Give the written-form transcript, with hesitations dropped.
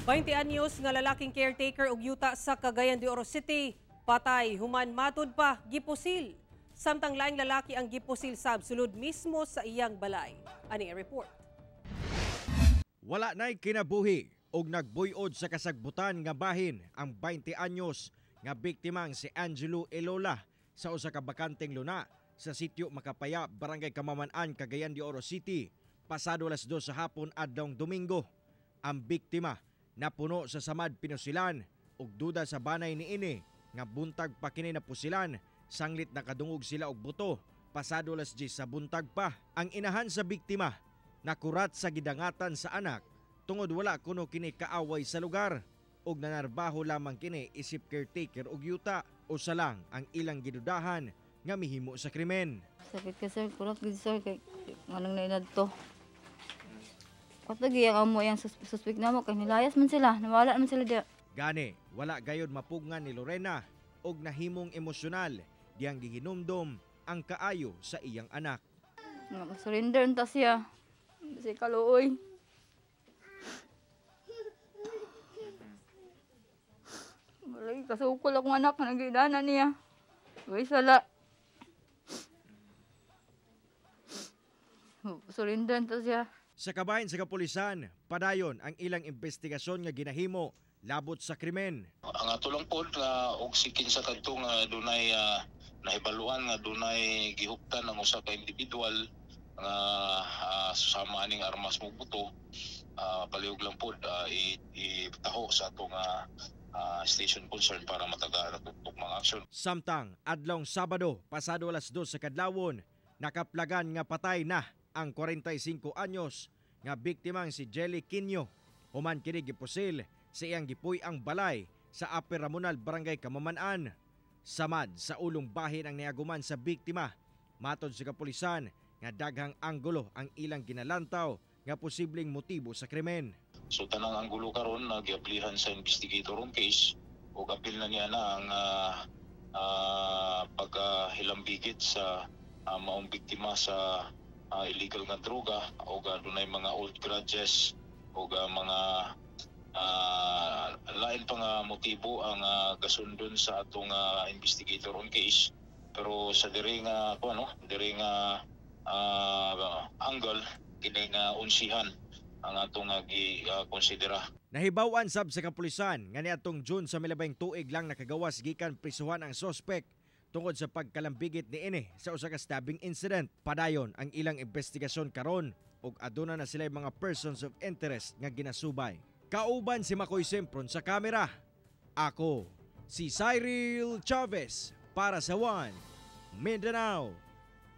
20 anyos nga lalaking caretaker og yuta sa Cagayan de Oro City, patay human matud pa gipusil. Samtang laing lalaki ang gipusil sab sulod mismo sa iyang balay. Ani report. Wala na'y kinabuhi og nagbuyod sa kasagbutan nga bahin ang 20 anyos nga biktimang si Angelo Elola sa usa ka bakanteng luna sa sitio Makapaya, Barangay Kamaman-an, Cagayan de Oro City, pasado alas 2 sa hapon adtong Domingo. Ang biktima napuno sa samad pinusilan ug duda sa banay niini nga buntag pa kini napusilan, sanglit nakadungog sila og buto. Pasado alas 10 sa buntag pa, ang inahan sa biktima nakurat sa gidangatan sa anak tungod wala kuno kini kaaway sa lugar ug nanarbaho lamang kini isip caretaker og yuta. Usa lang ang ilang gidudahan nga mihimo sa krimen. Sakit ka sir, kurat gid sir kay manang nainad to. Katagi ang amo yang suspect na mo kay nilayas man sila, nawala man sila diya. Gani, wala gayod mapugngan ni Lorena og nahimong emosyonal diyang gihinumdom ang kaayo sa iyang anak. Mag-surrender ta siya. Si kaluoy. Malagi kasukol akong anak na nagidana niya. Uy, sala. Surrender ta siya. Sa kabahin sa kapulisan, padayon ang ilang investigasyon nga ginahimo labot sa krimen. Ang ato lang po nga og sikin sa kadto nga dunay nahibaluan nga dunay gihuptan ang usa ka individual nga susama aning armas mo buto. Palihog lang po itaho sa atong station concern para matagaan ang mga aksyon. Samtang adlong Sabado, pasado alas 2 sa kadlawon, nakaplagan nga patay na ang 45 anyos nga biktimang si Jelly Quino. Human kini gipusil sa iyang gipuy ang balay sa Upper Ramonal, Barangay Kamaman-an. Samad sa ulong bahin ang niaguman sa biktima. Matod sa kapulisan nga daghang anggulo ang ilang ginalantaw nga posibleng motibo sa krimen. So tanang anggulo karon nagiaplihan sa investigator on case ug apil na niya na ang paghilambigit sa maong biktima sa illegal nga droga o dunay mga old grudges o mga lain pa nga motibo ang gasundon sa atong investigator on case. Pero sa diri nga angle kini nga unsihan ang atong gi-konsidera. Nahibaw-an sab sa kapulisan nga niadtong June sa milabing tuig lang nakagawas gikan prisuhan ang suspect tungod sa pagkalambigit niini sa usa ka stabbing incident. Padayon ang ilang investigasyon karon ug aduna na sila mga persons of interest nga ginasubay. Kauban si Makoy Sempron sa kamera. Ako si Cyril Chavez para sa One Mindanao.